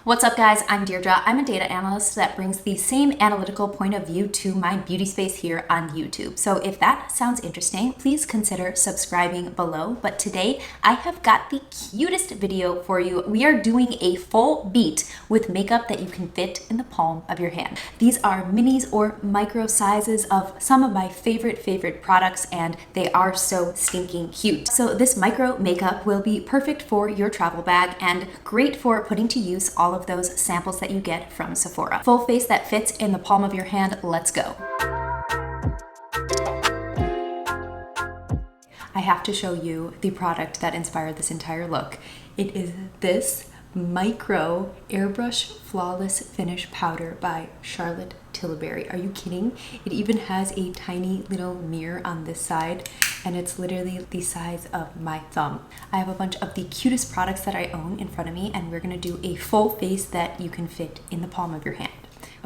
What's up guys, I'm Deirdre. I'm a data analyst that brings the same analytical point of view to my beauty space here on YouTube. So if that sounds interesting, please consider subscribing below. But today I have got the cutest video for you. We are doing a full beat with makeup that you can fit in the palm of your hand. These are minis or micro sizes of some of my favorite products, and they are so stinking cute. So this micro makeup will be perfect for your travel bag and great for putting to use all of those samples that you get from Sephora. Full face that fits in the palm of your hand. Let's go. I have to show you the product that inspired this entire look. It is this micro airbrush flawless finish powder by Charlotte Tilbury. Are you kidding? It even has a tiny little mirror on this side, and it's literally the size of my thumb. I have a bunch of the cutest products that I own in front of me, and we're gonna do a full face that you can fit in the palm of your hand.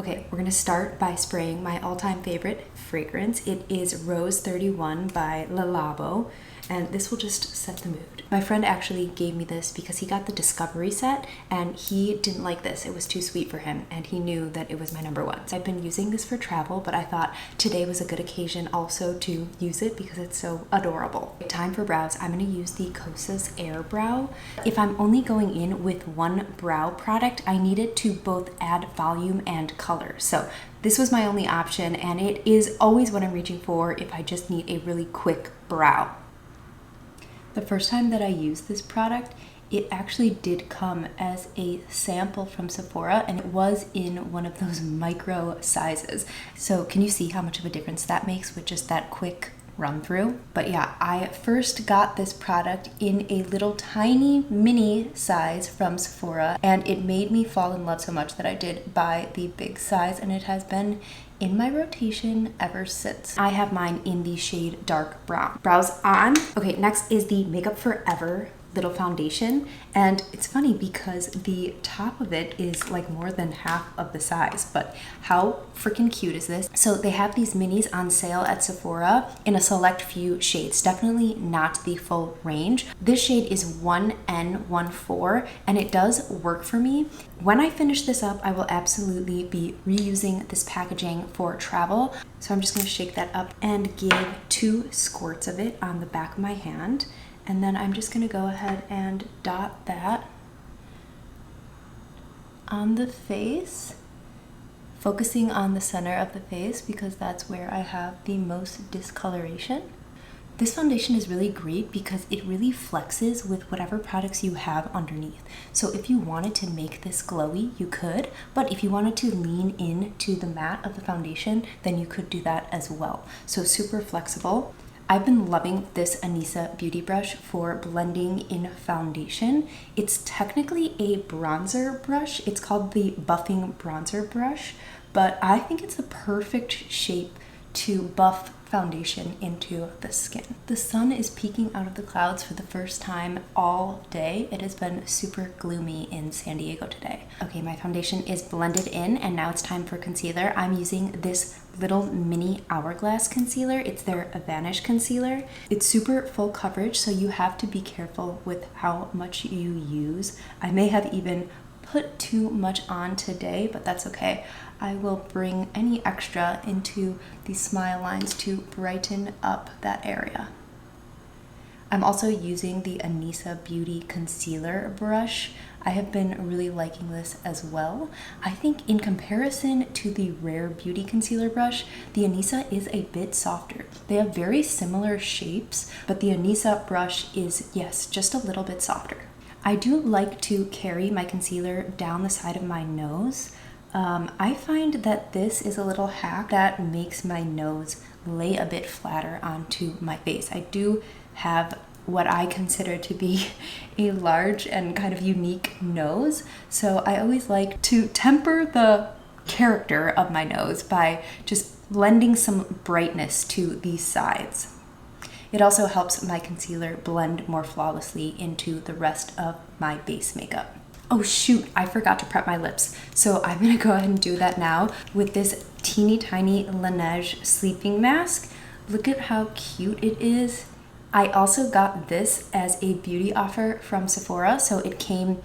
Okay, we're gonna start by spraying my all-time favorite fragrance. It is Rose 31 by Le Labo, and this will just set the mood. My friend actually gave me this because he got the Discovery set and he didn't like this. It was too sweet for him, and he knew that it was my number one. So I've been using this for travel, but I thought today was a good occasion also to use it because it's so adorable. Time for brows. I'm gonna use the Kosas Air Brow. If I'm only going in with one brow product, I needed to both add volume and color. So this was my only option, and it is always what I'm reaching for if I just need a really quick brow. The first time that I used this product, it actually did come as a sample from Sephora, and it was in one of those micro sizes. So can you see how much of a difference that makes with just that quick run through? But yeah, I first got this product in a little tiny mini size from Sephora, and it made me fall in love so much that I did buy the big size, and it has been in my rotation ever since. I have mine in the shade dark brown. Brows on. Okay, next is the Makeup Forever little foundation, and it's funny because the top of it is like more than half of the size, but how freaking cute is this? So they have these minis on sale at Sephora in a select few shades, definitely not the full range. This shade is 1N14, and it does work for me. When I finish this up, I will absolutely be reusing this packaging for travel. So I'm just gonna shake that up and give 2 squirts of it on the back of my hand. And then I'm just gonna go ahead and dot that on the face, focusing on the center of the face because that's where I have the most discoloration. This foundation is really great because it really flexes with whatever products you have underneath. So if you wanted to make this glowy, you could, but if you wanted to lean into the matte of the foundation, then you could do that as well. So super flexible. I've been loving this Anissa beauty brush for blending in foundation. It's technically a bronzer brush. It's called the buffing bronzer brush, but I think it's the perfect shape to buff foundation into the skin. The sun is peeking out of the clouds for the first time all day. It has been super gloomy in San Diego today. Okay, my foundation is blended in, and now it's time for concealer. I'm using this little mini hourglass concealer. It's their Vanish concealer. It's super full coverage, so you have to be careful with how much you use. I may have even put too much on today, but that's okay. I will bring any extra into the smile lines to brighten up that area. I'm also using the Anissa Beauty Concealer brush. I have been really liking this as well. I think in comparison to the Rare Beauty Concealer brush, the Anissa is a bit softer. They have very similar shapes, but the Anissa brush is, yes, just a little bit softer. I do like to carry my concealer down the side of my nose. I find that this is a little hack that makes my nose lay a bit flatter onto my face. I do have what I consider to be a large and kind of unique nose, so I always like to temper the character of my nose by just lending some brightness to these sides. It also helps my concealer blend more flawlessly into the rest of my base makeup. Oh shoot, I forgot to prep my lips. So I'm gonna go ahead and do that now with this teeny tiny Laneige sleeping mask. Look at how cute it is. I also got this as a beauty offer from Sephora, so it came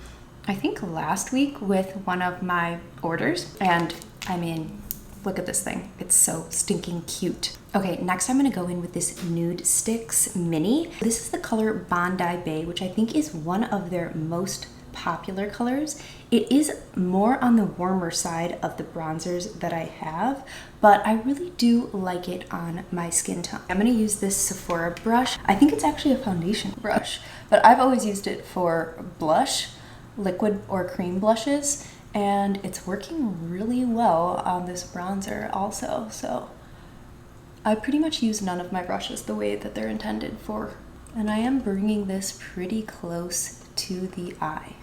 I think last week with one of my orders, and I mean, look at this thing. It's so stinking cute. Okay, next I'm gonna go in with this Nudesticks mini. This is the color Bondi Bay, which I think is one of their most popular colors. It is more on the warmer side of the bronzers that I have, but I really do like it on my skin tone. I'm gonna use this Sephora brush. I think it's actually a foundation brush, but I've always used it for blush, liquid or cream blushes, and it's working really well on this bronzer also. So I pretty much use none of my brushes the way that they're intended for. And I am bringing this pretty close to the eye.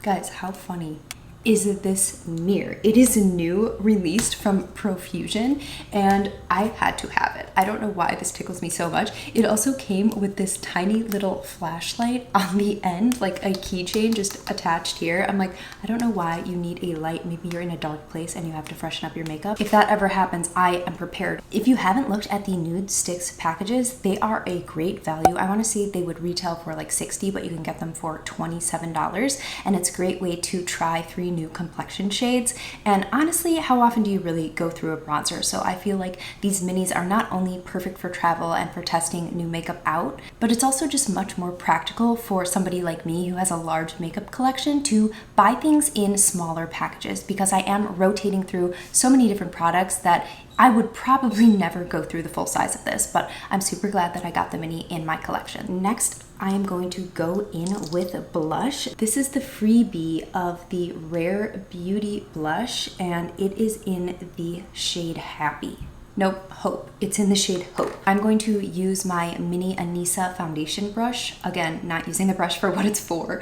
Guys, how funny is this mirror? It is new, released from Profusion, and I had to have it. I don't know why this tickles me so much. It also came with this tiny little flashlight on the end, like a keychain just attached here. I'm like, I don't know why you need a light. Maybe you're in a dark place and you have to freshen up your makeup. If that ever happens, I am prepared. If you haven't looked at the Nudesticks packages, they are a great value. I want to say they would retail for like $60, but you can get them for $27, and it's a great way to try 3 new complexion shades. And honestly, how often do you really go through a bronzer? So I feel like these minis are not only perfect for travel and for testing new makeup out, but it's also just much more practical for somebody like me who has a large makeup collection to buy things in smaller packages, because I am rotating through so many different products that I would probably never go through the full size of this, but I'm super glad that I got the mini in my collection. Next, I am going to go in with blush. This is the freebie of the Rare Beauty blush, and it is in the shade Happy. Nope, Hope. It's in the shade Hope. I'm going to use my mini Anissa foundation brush, again, not using the brush for what it's for,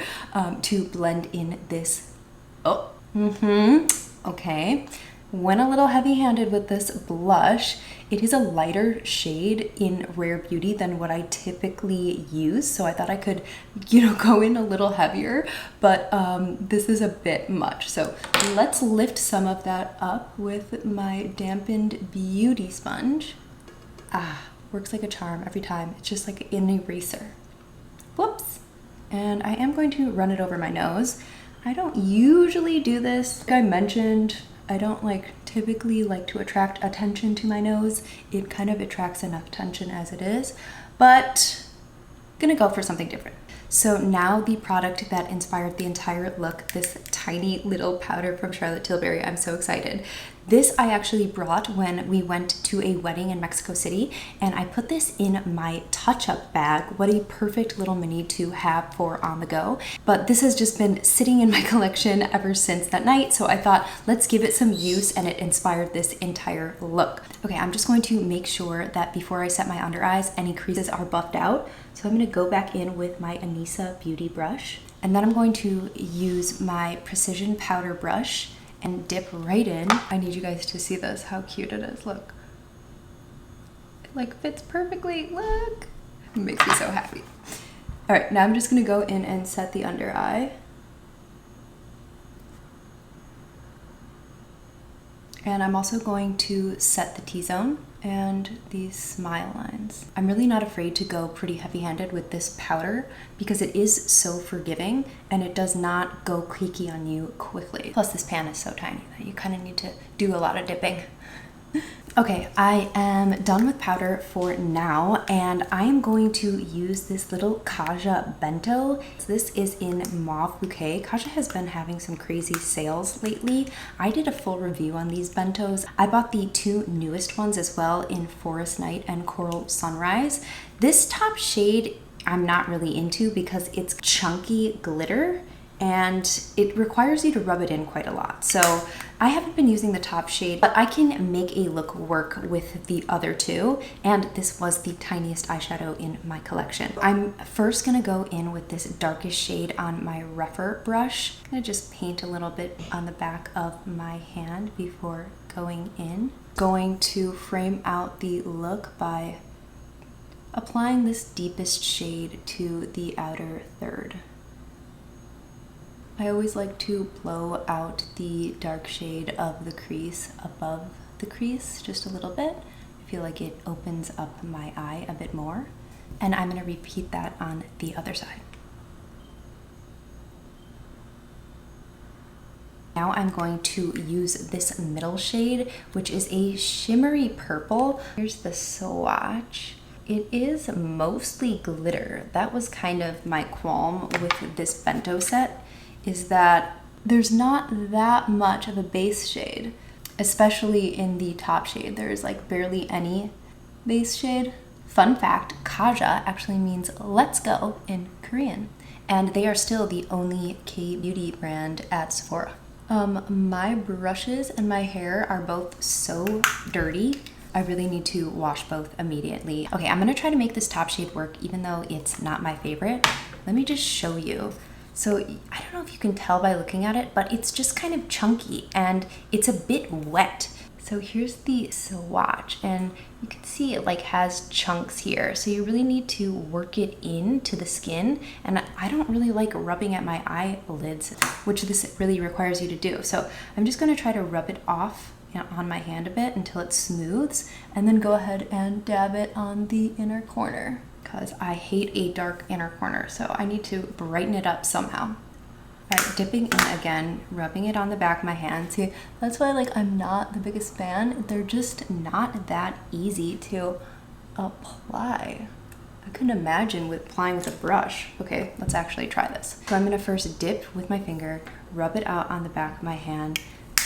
to blend in this. Okay. Went a little heavy-handed with this blush. It is a lighter shade in Rare Beauty than what I typically use, so I thought I could, go in a little heavier, but this is a bit much. So let's lift some of that up with my dampened beauty sponge. Works like a charm every time. It's just like an eraser. Whoops. And I am going to run it over my nose. I don't usually do this. Like I mentioned, I don't typically like to attract attention to my nose. It kind of attracts enough attention as it is, but I'm gonna go for something different. So now the product that inspired the entire look, this tiny little powder from Charlotte Tilbury, I'm so excited. This I actually brought when we went to a wedding in Mexico City, and I put this in my touch-up bag. What a perfect little mini to have for on the go. But this has just been sitting in my collection ever since that night, so I thought, let's give it some use, and it inspired this entire look. Okay, I'm just going to make sure that before I set my under eyes, any creases are buffed out. So I'm gonna go back in with my Anissa Beauty brush, and then I'm going to use my Precision Powder brush and dip right in. I need you guys to see this, how cute it is, look. It fits perfectly, look. It makes me so happy. All right, now I'm just gonna go in and set the under eye. And I'm also going to set the T-zone and these smile lines. I'm really not afraid to go pretty heavy-handed with this powder because it is so forgiving and it does not go creaky on you quickly. Plus this pan is so tiny that you kind of need to do a lot of dipping. Okay, I am done with powder for now, and I am going to use this little Kaja bento. This is in Mauve Bouquet. Kaja has been having some crazy sales lately. I did a full review on these bentos. I bought the 2 newest ones as well in Forest Night and Coral Sunrise. This top shade I'm not really into because it's chunky glitter and it requires you to rub it in quite a lot. So I haven't been using the top shade, but I can make a look work with the other 2, and this was the tiniest eyeshadow in my collection. I'm first gonna go in with this darkest shade on my rougher brush. I'm gonna just paint a little bit on the back of my hand before going in. Going to frame out the look by applying this deepest shade to the outer third. I always like to blow out the dark shade of the crease above the crease just a little bit. I feel like it opens up my eye a bit more. And I'm gonna repeat that on the other side. Now I'm going to use this middle shade, which is a shimmery purple. Here's the swatch. It is mostly glitter. That was kind of my qualm with this bento set, is that there's not that much of a base shade, especially in the top shade. There's like barely any base shade. Fun fact, Kaja actually means let's go in Korean, and they are still the only K-beauty brand at Sephora. My brushes and my hair are both so dirty. I really need to wash both immediately. Okay, I'm gonna try to make this top shade work even though it's not my favorite. Let me just show you. So I don't know if you can tell by looking at it, but it's just kind of chunky and it's a bit wet. So here's the swatch, and you can see it like has chunks here. So you really need to work it into the skin. And I don't really like rubbing at my eyelids, which this really requires you to do. So I'm just gonna try to rub it off on my hand a bit until it smooths, and then go ahead and dab it on the inner corner, because I hate a dark inner corner. So I need to brighten it up somehow. All right, dipping in again, rubbing it on the back of my hand. See, that's why like I'm not the biggest fan. They're just not that easy to apply. I couldn't imagine applying with a brush. Okay, let's actually try this. So I'm gonna first dip with my finger, rub it out on the back of my hand,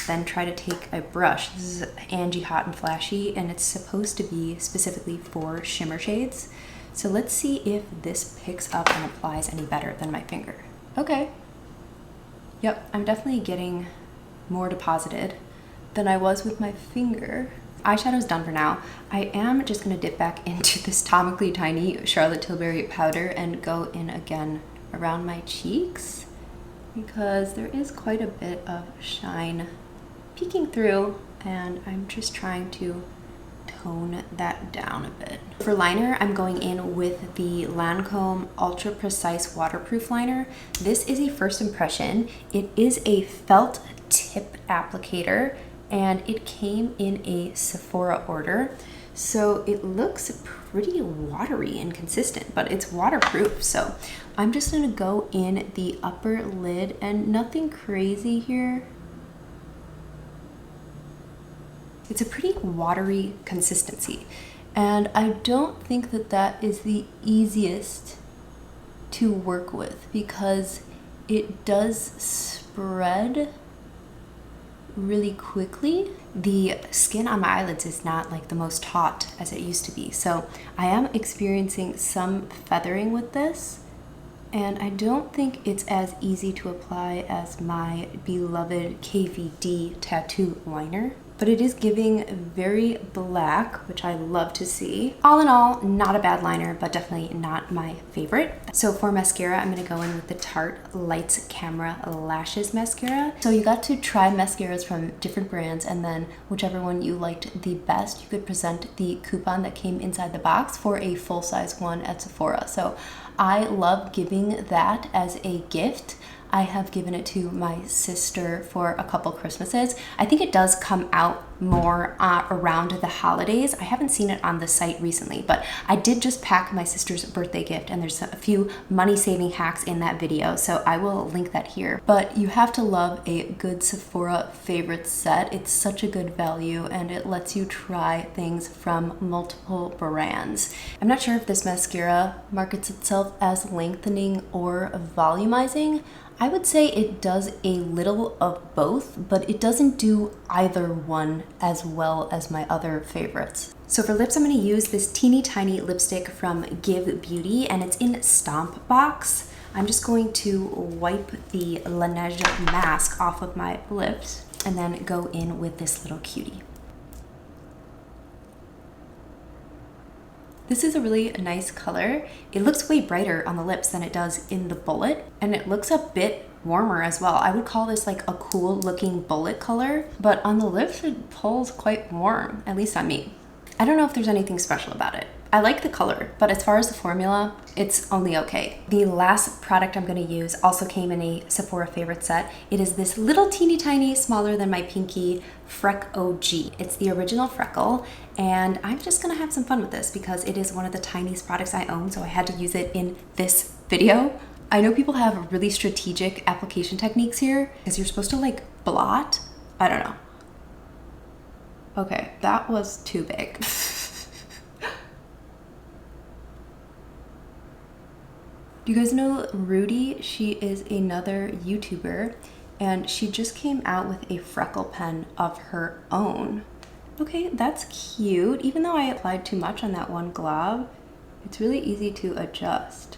then try to take a brush. This is Angie Hot and Flashy, and it's supposed to be specifically for shimmer shades. So let's see if this picks up and applies any better than my finger. Okay. Yep, I'm definitely getting more deposited than I was with my finger. Eyeshadow's done for now. I am just gonna dip back into this Tomically Tiny Charlotte Tilbury powder and go in again around my cheeks, because there is quite a bit of shine peeking through, and I'm just trying to tone that down a bit. For liner, I'm going in with the Lancome Ultra Precise Waterproof Liner. This is a first impression. It is a felt tip applicator, and it came in a Sephora order. So it looks pretty watery and consistent, but it's waterproof. So I'm just gonna go in the upper lid, and nothing crazy here. It's a pretty watery consistency, and I don't think that that is the easiest to work with, because it does spread really quickly. The skin on my eyelids is not like the most taut as it used to be, so I am experiencing some feathering with this, and I don't think it's as easy to apply as my beloved KVD tattoo liner. But it is giving very black, which I love to see. All in all, not a bad liner, but definitely not my favorite. So for mascara, I'm gonna go in with the Tarte Lights Camera Lashes Mascara. So you got to try mascaras from different brands, and then whichever one you liked the best, you could present the coupon that came inside the box for a full-size one at Sephora. So I love giving that as a gift. I have given it to my sister for a couple Christmases. I think it does come out more around the holidays. I haven't seen it on the site recently, but I did just pack my sister's birthday gift, and there's a few money-saving hacks in that video, so I will link that here. But you have to love a good Sephora favorite set. It's such a good value, and it lets you try things from multiple brands. I'm not sure if this mascara markets itself as lengthening or volumizing. I would say it does a little of both, but it doesn't do either one as well as my other favorites. So for lips, I'm going to use this teeny tiny lipstick from Give Beauty, and it's in Stomp Box. I'm just going to wipe the Laneige mask off of my lips and then go in with this little cutie. This is a really nice color. It looks way brighter on the lips than it does in the bullet, and it looks a bit warmer as well. I would call this like a cool looking bullet color, but on the lips it pulls quite warm, at least on me. I don't know if there's anything special about it. I like the color, but as far as the formula, it's only okay. The last product I'm gonna use also came in a Sephora favorite set. It is this little teeny tiny, smaller than my pinky, Freck OG. It's the original Freckle, and I'm just gonna have some fun with this because it is one of the tiniest products I own, so I had to use it in this video. I know people have really strategic application techniques here, because you're supposed to like blot. I don't know. Okay, that was too big. Do you guys know Rudi? She is another YouTuber, and she just came out with a freckle pen of her own. Okay, that's cute. Even though I applied too much on that one glob, it's really easy to adjust.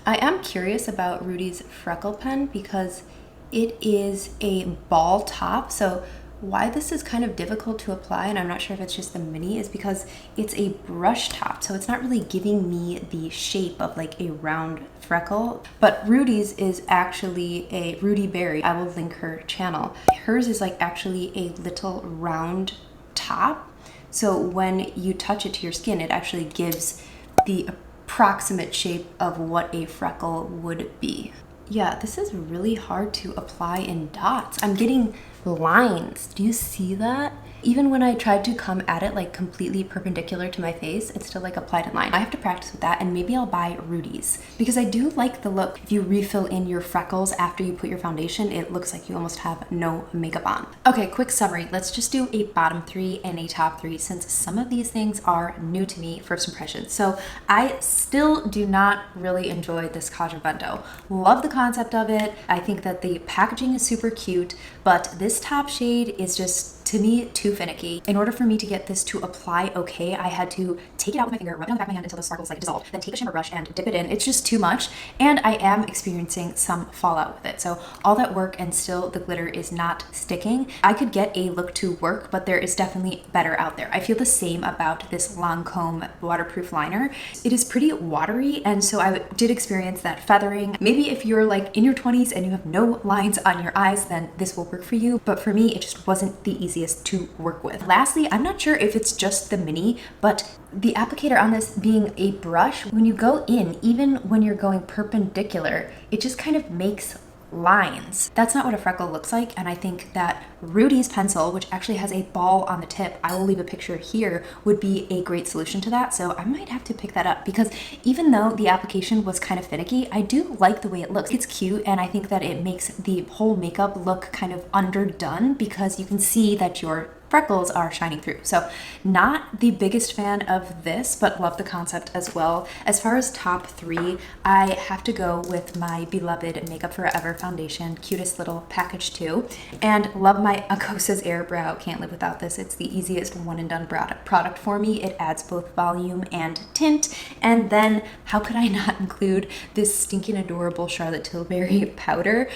I am curious about Rudi's freckle pen because it is a ball top, so why this is kind of difficult to apply, and I'm not sure if it's just the mini, is because it's a brush top, so it's not really giving me the shape of like a round freckle. But Rudi's is actually a Rudi Berry. I will link her channel. Hers is like actually a little round top, so when you touch it to your skin, it actually gives the approximate shape of what a freckle would be. Yeah, this is really hard to apply in dots. I'm getting lines. Do you see that? Even when I tried to come at it like completely perpendicular to my face, it still like applied in line. I have to practice with that, and maybe I'll buy Rudi's because I do like the look. If you refill in your freckles after you put your foundation, it looks like you almost have no makeup on. Okay, quick summary. Let's just do a bottom three and a top three since some of these things are new to me, first impressions. So I still do not really enjoy this bento. Love the concept of it. I think that the packaging is super cute, but this top shade is just, to me, too finicky. In order for me to get this to apply okay, I had to take it out with my finger, rub it on the back of my hand until the sparkles like dissolve, then take a shimmer brush and dip it in. It's just too much, and I am experiencing some fallout with it. So all that work and still the glitter is not sticking. I could get a look to work, but there is definitely better out there. I feel the same about this Lancome waterproof liner. It is pretty watery, and so I did experience that feathering. Maybe if you're like in your 20s and you have no lines on your eyes, then this will work for you, but for me, it just wasn't the easiest to work with. Lastly, I'm not sure if it's just the mini, but the applicator on this being a brush, when you go in, even when you're going perpendicular, it just kind of makes lines. That's not what a freckle looks like, and I think that Rudi's pencil, which actually has a ball on the tip, I will leave a picture here, would be a great solution to that. So I might have to pick that up because even though the application was kind of finicky, I do like the way it looks. It's cute, and I think that it makes the whole makeup look kind of underdone because you can see that your freckles are shining through. So not the biggest fan of this, but love the concept as well. As far as top three, I have to go with my beloved Makeup Forever foundation, cutest little package too, and love my Akossa's Air Brow. Can't live without this. It's the easiest one and done product for me. It adds both volume and tint, and then how could I not include this stinking adorable Charlotte Tilbury powder?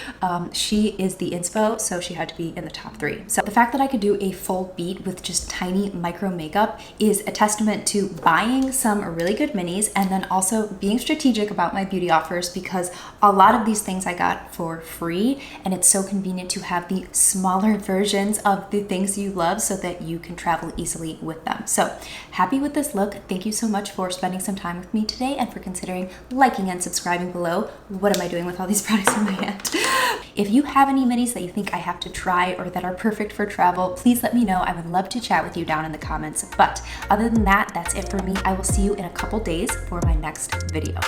She is the inspo, so she had to be in the top three. So the fact that I could do a full beat with just tiny micro makeup is a testament to buying some really good minis and then also being strategic about my beauty offers, because a lot of these things I got for free, and it's so convenient to have the smaller versions of the things you love so that you can travel easily with them. So happy with this look. Thank you so much for spending some time with me today and for considering liking and subscribing below. What am I doing with all these products in my hand? If you have any minis that you think I have to try or that are perfect for travel, please let me know. I would love to chat with you down in the comments. But other than that, that's it for me. I will see you in a couple days for my next video.